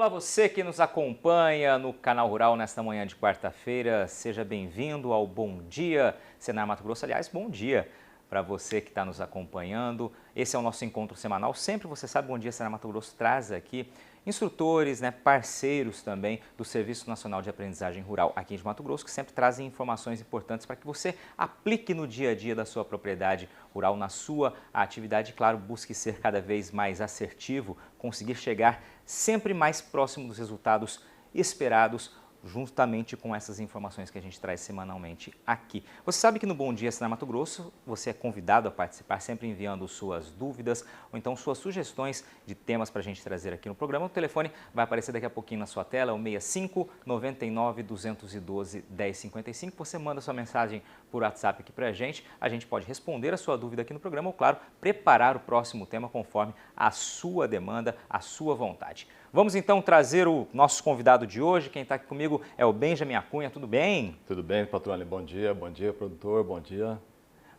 Olá, você que nos acompanha no Canal Rural nesta manhã de quarta-feira, seja bem-vindo ao Bom Dia Senar Mato Grosso. Aliás, bom dia para você que está nos acompanhando. Esse é o nosso encontro semanal. Sempre, você sabe, Bom Dia Senar Mato Grosso traz aqui instrutores, parceiros também do Serviço Nacional de Aprendizagem Rural aqui de Mato Grosso, que sempre trazem informações importantes para que você aplique no dia a dia da sua propriedade rural, na sua atividade. Claro, busque ser cada vez mais assertivo, conseguir chegar sempre mais próximo dos resultados esperados, juntamente com essas informações que a gente traz semanalmente aqui. Você sabe que no Bom Dia Senar Mato Grosso você é convidado a participar, sempre enviando suas dúvidas ou então suas sugestões de temas para a gente trazer aqui no programa. O telefone vai aparecer daqui a pouquinho na sua tela, é o 65 99 212 1055. Você manda sua mensagem por WhatsApp aqui para a gente pode responder a sua dúvida aqui no programa ou, claro, preparar o próximo tema conforme a sua demanda, a sua vontade. Vamos então trazer o nosso convidado de hoje. Quem está aqui comigo é o Benjamin Acunha. Tudo bem? Tudo bem, Patrone. Bom dia, produtor, bom dia.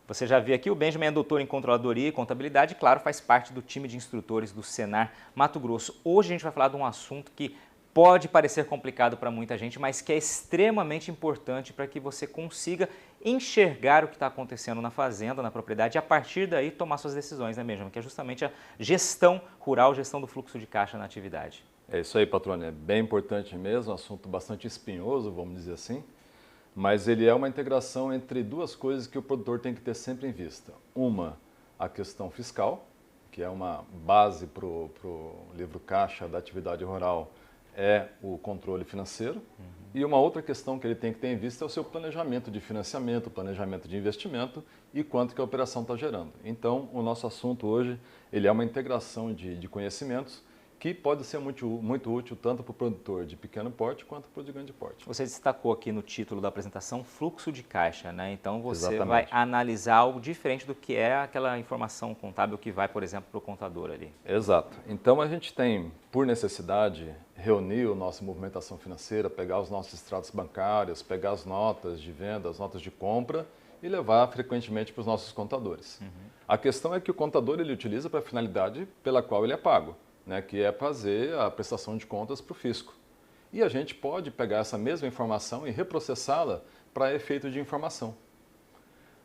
Você já viu aqui, o Benjamin é doutor em controladoria e contabilidade, e, claro, faz parte do time de instrutores do Senar Mato Grosso. Hoje a gente vai falar de um assunto que pode parecer complicado para muita gente, mas que é extremamente importante para que você consiga enxergar o que está acontecendo na fazenda, na propriedade, e a partir daí tomar suas decisões, né, Benjamin? Que é justamente a gestão rural, gestão do fluxo de caixa na atividade. É isso aí, Patrone. É bem importante mesmo, um assunto bastante espinhoso, vamos dizer assim, mas ele é uma integração entre duas coisas que o produtor tem que ter sempre em vista. Uma, a questão fiscal, que é uma base para o livro caixa da atividade rural, é o controle financeiro. E uma outra questão que ele tem que ter em vista é o seu planejamento de financiamento, planejamento de investimento e quanto que a operação está gerando. Então, o nosso assunto hoje ele é uma integração de conhecimentos que pode ser muito útil tanto para o produtor de pequeno porte quanto para o de grande porte. Você destacou aqui no título da apresentação fluxo de caixa, né? Então você Exatamente. vai analisar algo diferente do que é aquela informação contábil que vai, por exemplo, para o contador ali. Exato. Então a gente tem, por necessidade, reunir a nossa movimentação financeira, pegar os nossos extratos bancários, pegar as notas de venda, as notas de compra e levar frequentemente para os nossos contadores. A questão é que o contador ele utiliza para a finalidade pela qual ele é pago, né, que é fazer a prestação de contas para o fisco. E a gente pode pegar essa mesma informação e reprocessá-la para efeito de informação.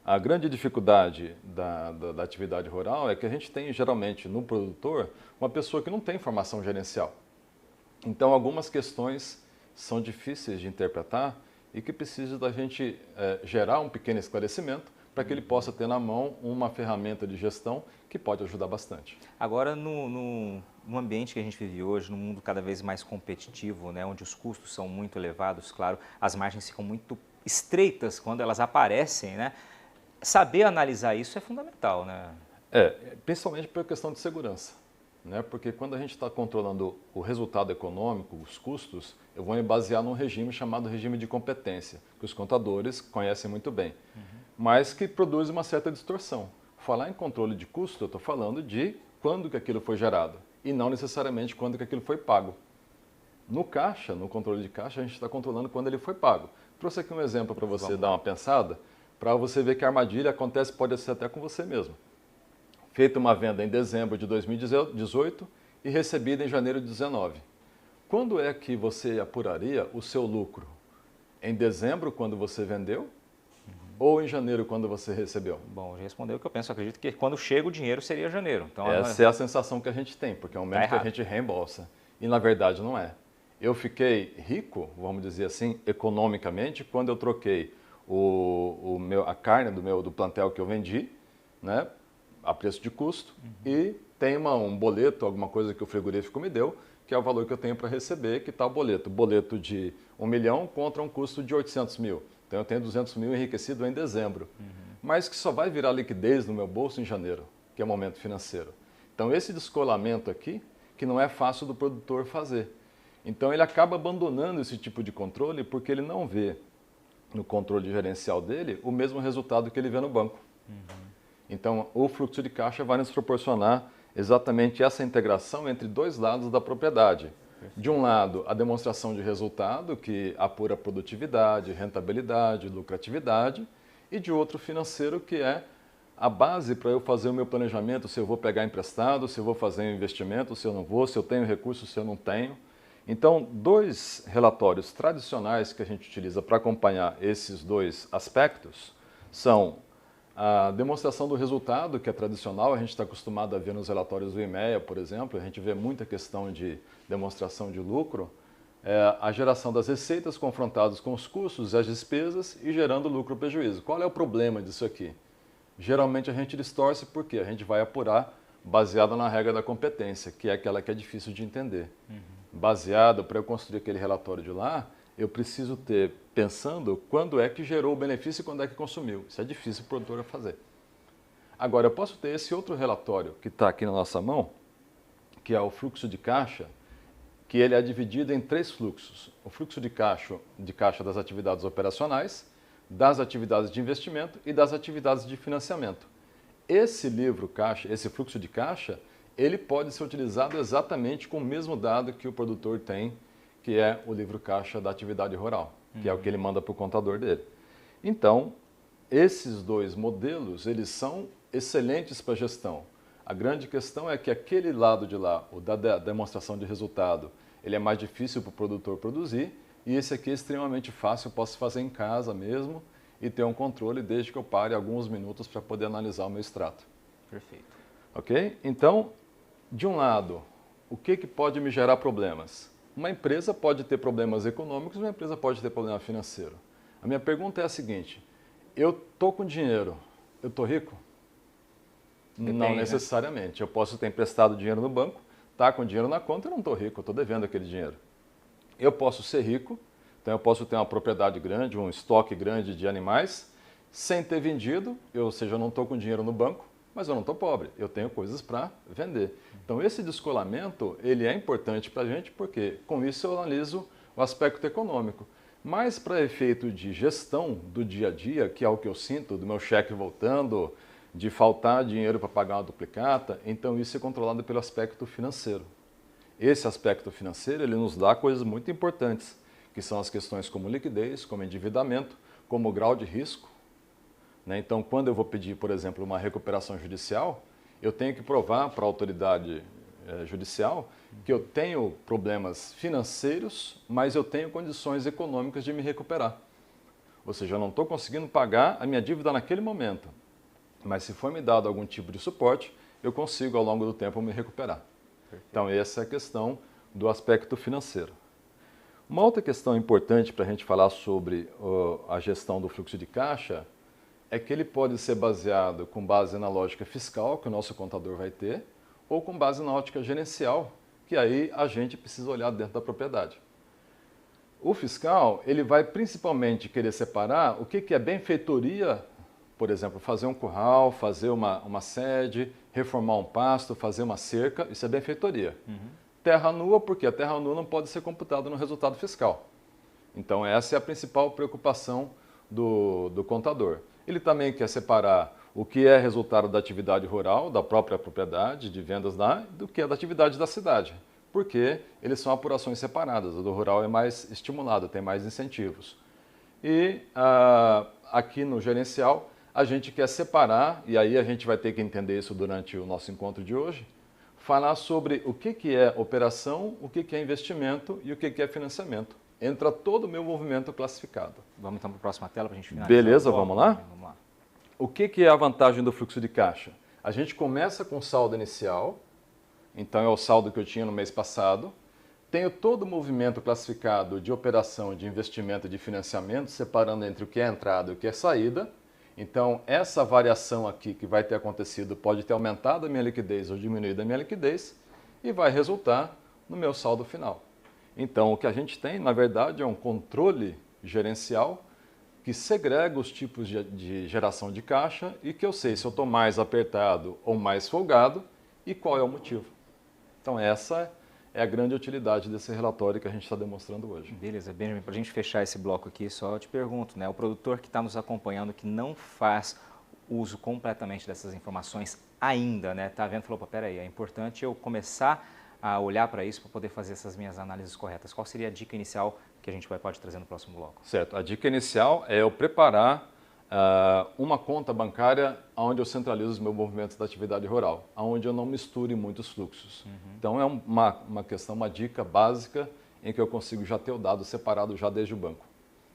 A grande dificuldade da atividade rural é que a gente tem geralmente no produtor uma pessoa que não tem formação gerencial. Então algumas questões são difíceis de interpretar e que precisa da gente gerar um pequeno esclarecimento para que ele possa ter na mão uma ferramenta de gestão que pode ajudar bastante. Agora, no ambiente que a gente vive hoje, num mundo cada vez mais competitivo, né, onde os custos são muito elevados, claro, as margens ficam muito estreitas quando elas aparecem, né? Saber analisar isso é fundamental, né? Principalmente por questão de segurança, né? Porque quando a gente está controlando o resultado econômico, os custos, eu vou me basear num regime chamado regime de competência, que os contadores conhecem muito bem, mas que produz uma certa distorção. Falar em controle de custo, eu estou falando de quando que aquilo foi gerado e não necessariamente quando que aquilo foi pago. No caixa, no controle de caixa, a gente está controlando quando ele foi pago. Trouxe aqui um exemplo para você dar uma pensada, para você ver que a armadilha acontece, pode ser até com você mesmo. Feita uma venda em dezembro de 2018 e recebida em janeiro de 2019. Quando é que você apuraria o seu lucro? Em dezembro, quando você vendeu? Ou em janeiro, quando você recebeu? Bom, já respondeu o que eu penso. Acredito que quando chega o dinheiro seria janeiro. Então, essa é a sensação que a gente tem, porque é o momento que a gente reembolsa. E na verdade não é. Eu fiquei rico, vamos dizer assim, economicamente, quando eu troquei a carne do plantel que eu vendi, né, a preço de custo, e tem um boleto, alguma coisa que o frigorífico me deu, que é o valor que eu tenho para receber, que está o boleto. Boleto de 1 milhão contra um custo de 800 mil. Então eu tenho 200 mil enriquecido em dezembro, mas que só vai virar liquidez no meu bolso em janeiro, que é o momento financeiro. Então esse descolamento aqui, que não é fácil do produtor fazer. Então ele acaba abandonando esse tipo de controle porque ele não vê no controle gerencial dele o mesmo resultado que ele vê no banco. Então o fluxo de caixa vai nos proporcionar exatamente essa integração entre dois lados da propriedade. De um lado, a demonstração de resultado, que apura produtividade, rentabilidade, lucratividade, e de outro, financeiro, que é a base para eu fazer o meu planejamento, se eu vou pegar emprestado, se eu vou fazer um investimento, se eu não vou, se eu tenho recursos, se eu não tenho. Então, dois relatórios tradicionais que a gente utiliza para acompanhar esses dois aspectos são a demonstração do resultado, que é tradicional, a gente está acostumado a ver nos relatórios do IMEA, por exemplo, a gente vê muita questão de demonstração de lucro, a geração das receitas confrontadas com os custos e as despesas e gerando lucro ou prejuízo. Qual é o problema disso aqui? Geralmente a gente distorce porque a gente vai apurar baseado na regra da competência, que é aquela que é difícil de entender. Baseado, para eu construir aquele relatório de lá, eu preciso ter, pensando quando é que gerou o benefício e quando é que consumiu. Isso é difícil para o produtor fazer. Agora, eu posso ter esse outro relatório que está aqui na nossa mão, que é o fluxo de caixa, que ele é dividido em 3 fluxos. O fluxo de caixa das atividades operacionais, das atividades de investimento e das atividades de financiamento. Esse livro caixa, esse fluxo de caixa, ele pode ser utilizado exatamente com o mesmo dado que o produtor tem, que é o livro caixa da atividade rural, que é o que ele manda para o contador dele. Então, esses dois modelos, eles são excelentes para a gestão. A grande questão é que aquele lado de lá, o da demonstração de resultado, ele é mais difícil para o produtor produzir, e esse aqui é extremamente fácil, eu posso fazer em casa mesmo e ter um controle desde que eu pare alguns minutos para poder analisar o meu extrato. Perfeito. Ok? Então, de um lado, o que pode me gerar problemas? Uma empresa pode ter problemas econômicos, uma empresa pode ter problema financeiro. A minha pergunta é a seguinte: eu estou com dinheiro, eu estou rico? Depende, não necessariamente. Eu posso ter emprestado dinheiro no banco, estar com dinheiro na conta e não estou rico, eu estou devendo aquele dinheiro. Eu posso ser rico, então eu posso ter uma propriedade grande, um estoque grande de animais, sem ter vendido, ou seja, eu não estou com dinheiro no banco, mas eu não estou pobre, eu tenho coisas para vender. Então esse descolamento, ele é importante para a gente porque com isso eu analiso o aspecto econômico. Mas para efeito de gestão do dia a dia, que é o que eu sinto, do meu cheque voltando, de faltar dinheiro para pagar uma duplicata, então isso é controlado pelo aspecto financeiro. Esse aspecto financeiro, ele nos dá coisas muito importantes, que são as questões como liquidez, como endividamento, como grau de risco. Então, quando eu vou pedir, por exemplo, uma recuperação judicial, eu tenho que provar para a autoridade judicial que eu tenho problemas financeiros, mas eu tenho condições econômicas de me recuperar. Ou seja, eu não estou conseguindo pagar a minha dívida naquele momento, mas se for me dado algum tipo de suporte, eu consigo ao longo do tempo me recuperar. Perfeito. Então essa é a questão do aspecto financeiro. Uma outra questão importante para a gente falar sobre a gestão do fluxo de caixa é que ele pode ser baseado com base na lógica fiscal, que o nosso contador vai ter, ou com base na ótica gerencial, que aí a gente precisa olhar dentro da propriedade. O fiscal, ele vai principalmente querer separar o que é benfeitoria, por exemplo, fazer um curral, fazer uma sede, reformar um pasto, fazer uma cerca, isso é benfeitoria. Terra nua, porque a terra nua não pode ser computada no resultado fiscal. Então essa é a principal preocupação do contador. Ele também quer separar o que é resultado da atividade rural, da própria propriedade, de vendas lá, do que é da atividade da cidade, porque eles são apurações separadas. O do rural é mais estimulado, tem mais incentivos. E aqui no gerencial, a gente quer separar, e aí a gente vai ter que entender isso durante o nosso encontro de hoje, falar sobre o que é operação, o que é investimento e o que é financiamento. Entra todo o meu movimento classificado. Vamos então para a próxima tela para a gente finalizar. Beleza, vamos lá? Vamos lá. O que é a vantagem do fluxo de caixa? A gente começa com saldo inicial, então é o saldo que eu tinha no mês passado. Tenho todo o movimento classificado de operação, de investimento e de financiamento, separando entre o que é entrada e o que é saída. Então, essa variação aqui que vai ter acontecido pode ter aumentado a minha liquidez ou diminuído a minha liquidez e vai resultar no meu saldo final. Então, o que a gente tem, na verdade, é um controle gerencial que segrega os tipos de geração de caixa e que eu sei se eu estou mais apertado ou mais folgado e qual é o motivo. Então, essa é a grande utilidade desse relatório que a gente está demonstrando hoje. Beleza, Benjamin, para a gente fechar esse bloco aqui, só te pergunto, o produtor que está nos acompanhando, que não faz uso completamente dessas informações ainda, está vendo, falou, peraí, é importante eu começar a olhar para isso para poder fazer essas minhas análises corretas. Qual seria a dica inicial que a gente pode trazer no próximo bloco? Certo, a dica inicial é eu preparar uma conta bancária onde eu centralizo os meus movimentos da atividade rural, onde eu não misture muitos fluxos. Então é uma questão, uma dica básica em que eu consigo já ter o dado separado já desde o banco.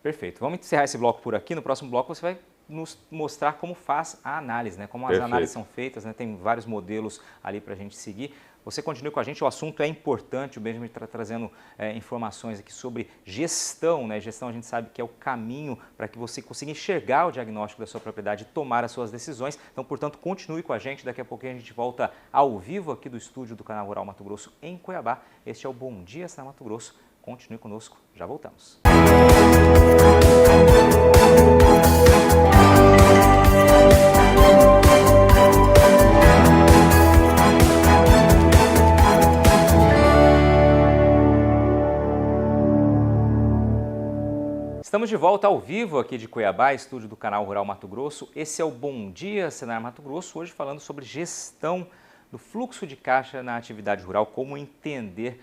Perfeito. Vamos encerrar esse bloco por aqui. No próximo bloco você vai nos mostrar como faz a análise, né? Como as análises são feitas, né? Tem vários modelos ali para a gente seguir. Você continue com a gente, o assunto é importante, o Benjamin está trazendo informações aqui sobre gestão, né? Gestão a gente sabe que é o caminho para que você consiga enxergar o diagnóstico da sua propriedade e tomar as suas decisões. Então, portanto, continue com a gente, daqui a pouquinho a gente volta ao vivo aqui do estúdio do Canal Rural Mato Grosso em Cuiabá. Este é o Bom Dia Senar Mato Grosso. Continue conosco, já voltamos. Estamos de volta ao vivo aqui de Cuiabá, estúdio do Canal Rural Mato Grosso. Esse é o Bom Dia Senar Mato Grosso, hoje falando sobre gestão do fluxo de caixa na atividade rural, como entender,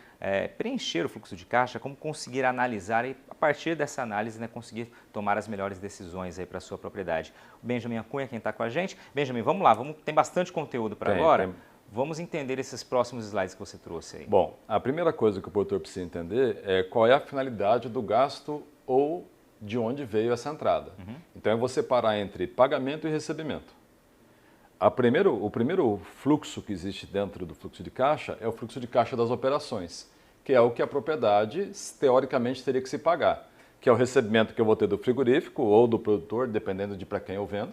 preencher o fluxo de caixa, como conseguir analisar e, a partir dessa análise, né, conseguir tomar as melhores decisões para a sua propriedade. O Benjamin Acunha, quem está com a gente. Benjamin, vamos lá, tem bastante conteúdo para agora. Vamos entender esses próximos slides que você trouxe aí. Bom, a primeira coisa que o produtor precisa entender é qual é a finalidade do gasto ou de onde veio essa entrada. Então, eu vou separar entre pagamento e recebimento. O primeiro fluxo que existe dentro do fluxo de caixa é o fluxo de caixa das operações, que é o que a propriedade, teoricamente, teria que se pagar, que é o recebimento que eu vou ter do frigorífico ou do produtor, dependendo de para quem eu vendo,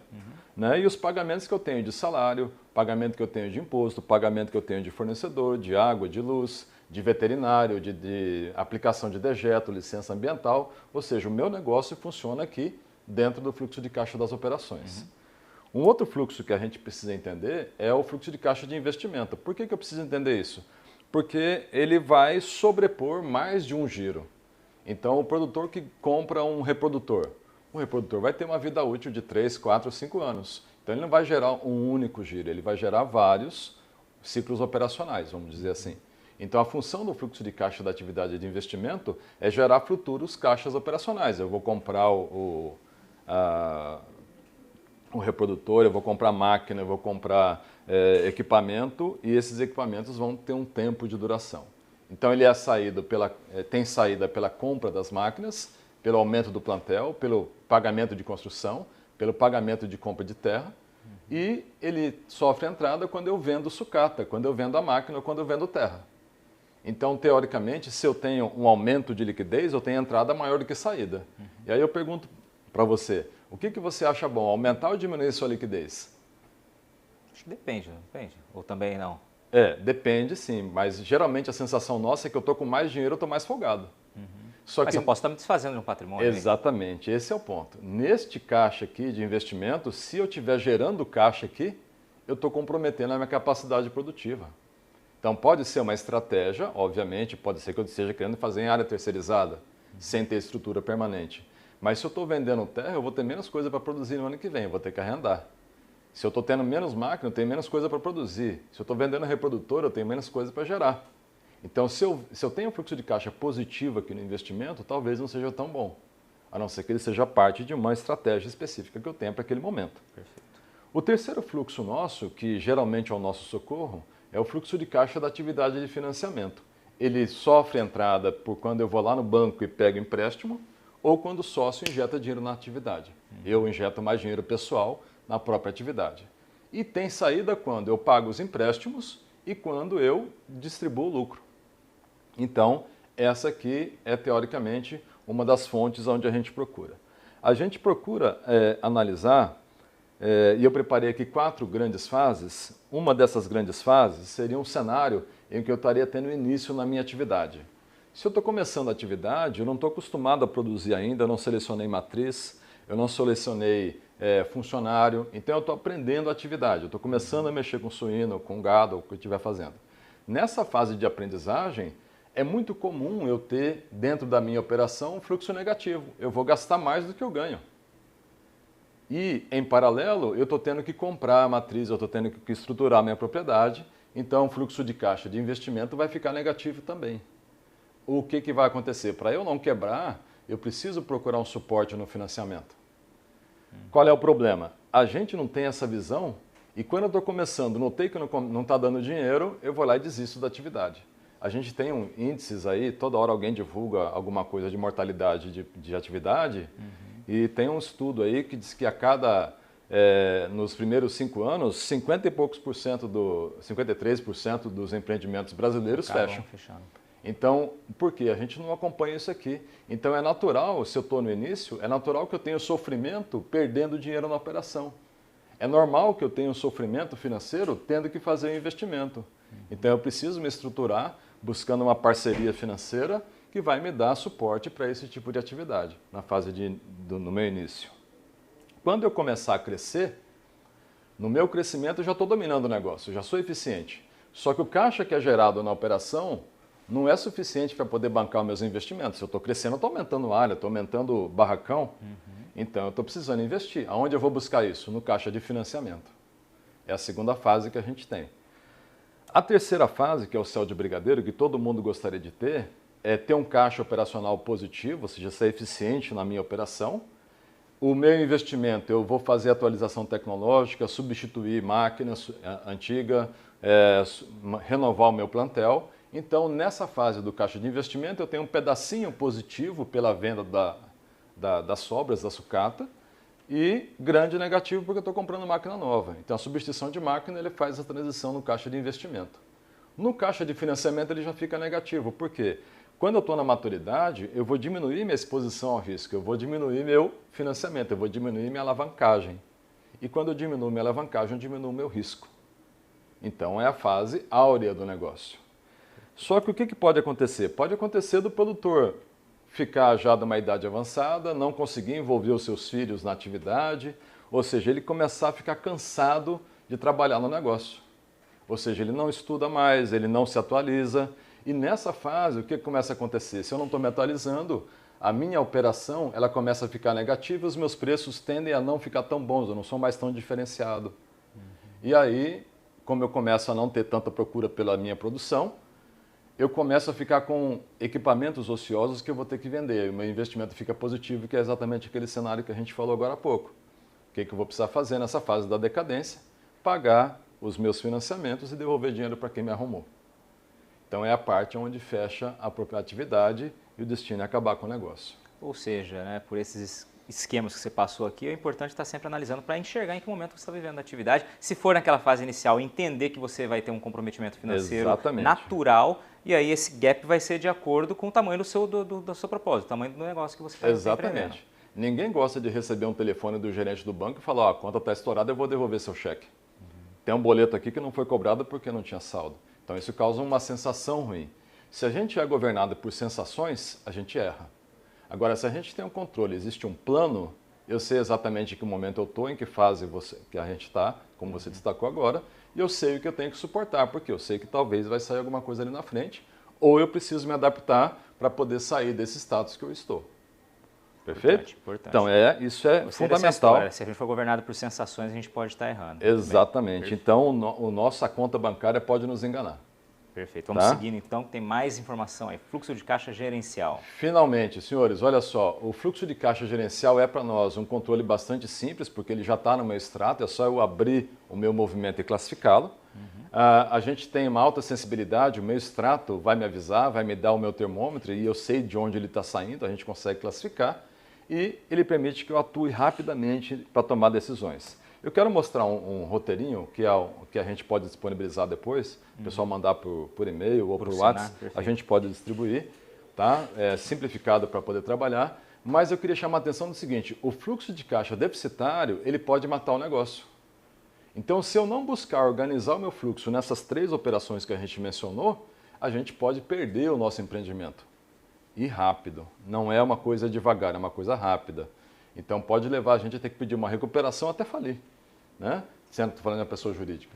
né? E os pagamentos que eu tenho de salário, pagamento que eu tenho de imposto, pagamento que eu tenho de fornecedor, de água, de luz, de veterinário, de aplicação de dejeto, licença ambiental, ou seja, o meu negócio funciona aqui dentro do fluxo de caixa das operações. Um outro fluxo que a gente precisa entender é o fluxo de caixa de investimento. Por que eu preciso entender isso? Porque ele vai sobrepor mais de um giro. Então, o produtor que compra um reprodutor vai ter uma vida útil de 3, 4, 5 anos. Então, ele não vai gerar um único giro, ele vai gerar vários ciclos operacionais, vamos dizer assim. Então, a função do fluxo de caixa da atividade de investimento é gerar futuros caixas operacionais. Eu vou comprar o reprodutor, eu vou comprar máquina, eu vou comprar equipamento e esses equipamentos vão ter um tempo de duração. Então, ele tem saída pela compra das máquinas, pelo aumento do plantel, pelo pagamento de construção, pelo pagamento de compra de terra e ele sofre entrada quando eu vendo sucata, quando eu vendo a máquina ou quando eu vendo terra. Então, teoricamente, se eu tenho um aumento de liquidez, eu tenho entrada maior do que saída. E aí eu pergunto para você, o que você acha bom, aumentar ou diminuir sua liquidez? Acho que depende. Ou também não? Depende sim, mas geralmente a sensação nossa é que eu estou com mais dinheiro, eu estou mais folgado. Mas eu posso estar me desfazendo de um patrimônio. Exatamente, esse é o ponto. Neste caixa aqui de investimento, se eu estiver gerando caixa aqui, eu estou comprometendo a minha capacidade produtiva. Então, pode ser uma estratégia, obviamente, pode ser que eu esteja querendo fazer em área terceirizada, sem ter estrutura permanente. Mas se eu estou vendendo terra, eu vou ter menos coisa para produzir no ano que vem, eu vou ter que arrendar. Se eu estou tendo menos máquina, eu tenho menos coisa para produzir. Se eu estou vendendo reprodutor, eu tenho menos coisa para gerar. Então, se eu tenho um fluxo de caixa positivo aqui no investimento, talvez não seja tão bom, a não ser que ele seja parte de uma estratégia específica que eu tenha para aquele momento. Perfeito. O terceiro fluxo nosso, que geralmente é o nosso socorro, é o fluxo de caixa da atividade de financiamento. Ele sofre entrada por quando eu vou lá no banco e pego empréstimo ou quando o sócio injeta dinheiro na atividade. Eu injeto mais dinheiro pessoal na própria atividade. E tem saída quando eu pago os empréstimos e quando eu distribuo o lucro. Então, essa aqui é teoricamente uma das fontes onde a gente procura. A gente procura analisar, e eu preparei aqui 4 grandes fases. Uma dessas grandes fases seria um cenário em que eu estaria tendo início na minha atividade. Se eu estou começando a atividade, eu não estou acostumado a produzir ainda, eu não selecionei matriz, eu não selecionei funcionário, então eu estou aprendendo a atividade, eu estou começando a mexer com suíno, com gado, o que eu estiver fazendo. Nessa fase de aprendizagem, é muito comum eu ter dentro da minha operação um fluxo negativo, eu vou gastar mais do que eu ganho. E, em paralelo, eu estou tendo que comprar a matriz, eu estou tendo que estruturar a minha propriedade, então o fluxo de caixa de investimento vai ficar negativo também. O que vai acontecer? Para eu não quebrar, eu preciso procurar um suporte no financiamento. Qual é o problema? A gente não tem essa visão e quando eu estou começando, notei que não está dando dinheiro, eu vou lá e desisto da atividade. a gente tem índices aí, toda hora alguém divulga alguma coisa de mortalidade de atividade, e tem um estudo aí que diz que nos primeiros 5 anos, 50 e poucos por cento 53% dos empreendimentos brasileiros fecham. Então, por quê? A gente não acompanha isso aqui. Então é natural, se eu estou no início, é natural que eu tenha sofrimento perdendo dinheiro na operação. É normal que eu tenha um sofrimento financeiro tendo que fazer um investimento. Então eu preciso me estruturar buscando uma parceria financeira que vai me dar suporte para esse tipo de atividade na fase no meu início. Quando eu começar a crescer, no meu crescimento eu já estou dominando o negócio, eu já sou eficiente. Só que o caixa que é gerado na operação não é suficiente para poder bancar os meus investimentos. Se eu estou crescendo, eu estou aumentando área, estou aumentando barracão. Então, eu estou precisando investir. Aonde eu vou buscar isso? No caixa de financiamento. É a segunda fase que a gente tem. A terceira fase, que é o céu de brigadeiro, que todo mundo gostaria de ter, é ter um caixa operacional positivo, ou seja, ser eficiente na minha operação. O meu investimento, eu vou fazer atualização tecnológica, substituir máquinas antigas, renovar o meu plantel. Então, nessa fase do caixa de investimento, eu tenho um pedacinho positivo pela venda das sobras da sucata e grande negativo porque eu estou comprando máquina nova. Então, a substituição de máquina ele faz a transição no caixa de investimento. No caixa de financiamento, ele já fica negativo. Por quê? Quando eu estou na maturidade, eu vou diminuir minha exposição ao risco, eu vou diminuir meu financiamento, eu vou diminuir minha alavancagem. E quando eu diminuo minha alavancagem, eu diminuo meu risco. Então, é a fase áurea do negócio. Só que o que pode acontecer? Pode acontecer do produtor ficar já de uma idade avançada, não conseguir envolver os seus filhos na atividade, ou seja, ele começar a ficar cansado de trabalhar no negócio. Ou seja, ele não estuda mais, ele não se atualiza. E nessa fase, o que começa a acontecer? Se eu não estou me atualizando, a minha operação ela começa a ficar negativa e os meus preços tendem a não ficar tão bons, eu não sou mais tão diferenciado. E aí, como eu começo a não ter tanta procura pela minha produção, eu começo a ficar com equipamentos ociosos que eu vou ter que vender. O meu investimento fica positivo, que é exatamente aquele cenário que a gente falou agora há pouco. O que eu vou precisar fazer nessa fase da decadência? Pagar os meus financiamentos e devolver dinheiro para quem me arrumou. Então é a parte onde fecha a própria atividade e o destino é acabar com o negócio. Ou seja, né, por esses esquemas que você passou aqui, é importante estar sempre analisando para enxergar em que momento você está vivendo a atividade. Se for naquela fase inicial, entender que você vai ter um comprometimento financeiro natural, e aí esse gap vai ser de acordo com o tamanho do seu propósito, o tamanho do negócio que você está Exatamente. Ninguém gosta de receber um telefone do gerente do banco e falar, a conta está estourada, eu vou devolver seu cheque. Tem um boleto aqui que não foi cobrado porque não tinha saldo. Então isso causa uma sensação ruim. Se a gente é governado por sensações, a gente erra. Agora, se a gente tem um controle, existe um plano, eu sei exatamente em que momento eu estou, em que fase que a gente está, como você destacou agora, e eu sei o que eu tenho que suportar, porque eu sei que talvez vai sair alguma coisa ali na frente, ou eu preciso me adaptar para poder sair desse status que eu estou. Perfeito? Importante. Então, isso é fundamental. Se a gente for governado por sensações, a gente pode estar errando. Exatamente. Então, nossa conta bancária pode nos enganar. Perfeito. Vamos seguindo então, que tem mais informação aí. Fluxo de caixa gerencial. Finalmente, senhores, olha só, o fluxo de caixa gerencial é para nós um controle bastante simples, porque ele já está no meu extrato, é só eu abrir o meu movimento e classificá-lo. A gente tem uma alta sensibilidade, o meu extrato vai me avisar, vai me dar o meu termômetro e eu sei de onde ele está saindo, a gente consegue classificar e ele permite que eu atue rapidamente para tomar decisões. Eu quero mostrar um roteirinho que a gente pode disponibilizar depois, o pessoal mandar por e-mail ou por WhatsApp, a gente pode distribuir, tá? É simplificado para poder trabalhar, mas eu queria chamar a atenção do seguinte, o fluxo de caixa deficitário, ele pode matar o negócio. Então, se eu não buscar organizar o meu fluxo nessas 3 operações que a gente mencionou, a gente pode perder o nosso empreendimento. E rápido, não é uma coisa devagar, é uma coisa rápida. Então, pode levar a gente a ter que pedir uma recuperação até falir, né? Sendo falando da pessoa jurídica.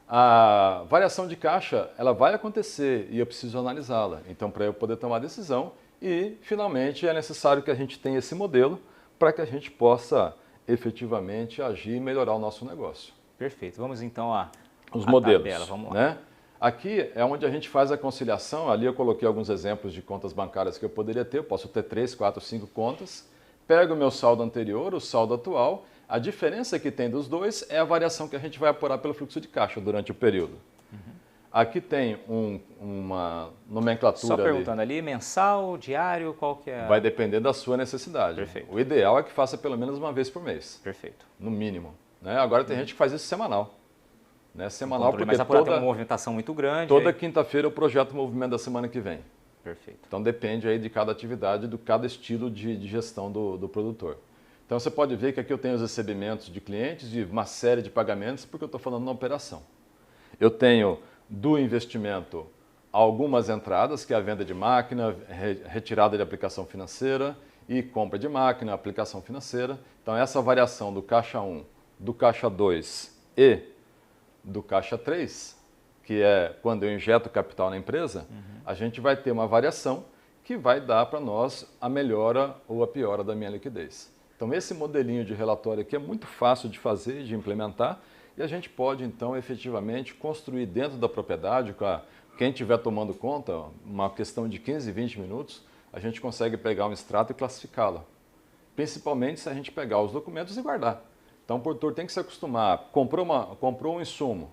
A variação de caixa, ela vai acontecer e eu preciso analisá-la. Então, para eu poder tomar decisão e, finalmente, é necessário que a gente tenha esse modelo para que a gente possa efetivamente agir e melhorar o nosso negócio. Perfeito. Vamos então a modelos, tabela. Vamos lá. Né? Aqui é onde a gente faz a conciliação. Ali eu coloquei alguns exemplos de contas bancárias que eu poderia ter. Eu posso ter 3, 4, 5 contas. Pego o meu saldo anterior, o saldo atual. A diferença que tem dos dois é a variação que a gente vai apurar pelo fluxo de caixa durante o período. Aqui tem uma nomenclatura. Só perguntando ali, mensal, diário, qual que é? Vai depender da sua necessidade. Perfeito. O ideal é que faça pelo menos uma vez por mês. Perfeito. No mínimo. Né? Agora tem gente que faz isso semanal. Né? Semanal porque mas apurado tem uma movimentação muito grande. Toda quinta-feira eu projeto o movimento da semana que vem. Perfeito. Então depende aí de cada atividade, de cada estilo de gestão do produtor. Então você pode ver que aqui eu tenho os recebimentos de clientes e uma série de pagamentos porque eu estou falando na operação. Eu tenho do investimento algumas entradas, que é a venda de máquina, retirada de aplicação financeira e compra de máquina, aplicação financeira. Então essa variação do caixa 1, do caixa 2 e do caixa 3, que é quando eu injeto capital na empresa, a gente vai ter uma variação que vai dar para nós a melhora ou a piora da minha liquidez. Então esse modelinho de relatório aqui é muito fácil de fazer, de implementar, e a gente pode então efetivamente construir dentro da propriedade, quem estiver tomando conta, uma questão de 15, 20 minutos, a gente consegue pegar um extrato e classificá-lo. Principalmente se a gente pegar os documentos e guardar. Então o produtor tem que se acostumar, comprou um insumo,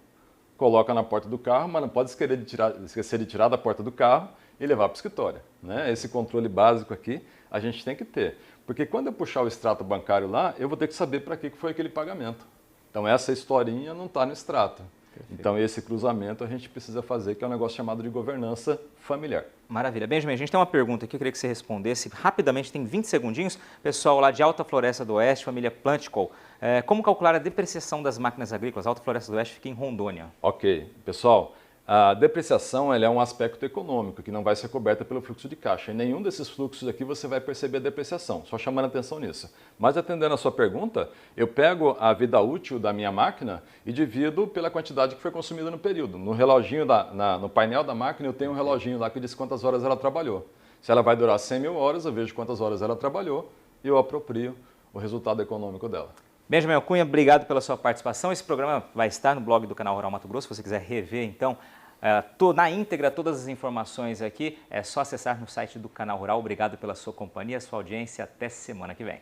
coloca na porta do carro, mas não pode esquecer de tirar da porta do carro e levar para o escritório. Né? Esse controle básico aqui a gente tem que ter. Porque quando eu puxar o extrato bancário lá, eu vou ter que saber para que foi aquele pagamento. Então essa historinha não está no extrato. Perfeito. Então esse cruzamento a gente precisa fazer, que é um negócio chamado de governança familiar. Maravilha. Benjamin, a gente tem uma pergunta aqui, eu queria que você respondesse rapidamente, tem 20 segundinhos. Pessoal lá de Alta Floresta do Oeste, família Planticol, como calcular a depreciação das máquinas agrícolas? Alta Floresta do Oeste fica em Rondônia. Ok. Pessoal, a depreciação ela é um aspecto econômico que não vai ser coberta pelo fluxo de caixa. Em nenhum desses fluxos aqui você vai perceber a depreciação, só chamando a atenção nisso. Mas atendendo a sua pergunta, eu pego a vida útil da minha máquina e divido pela quantidade que foi consumida no período. No reloginho, no painel da máquina, eu tenho um reloginho lá que diz quantas horas ela trabalhou. Se ela vai durar 100 mil horas, eu vejo quantas horas ela trabalhou e eu aproprio o resultado econômico dela. Benjamin Cunha, obrigado pela sua participação. Esse programa vai estar no blog do Canal Rural Mato Grosso. Se você quiser rever, então, na íntegra, todas as informações aqui, é só acessar no site do Canal Rural. Obrigado pela sua companhia, sua audiência. Até semana que vem.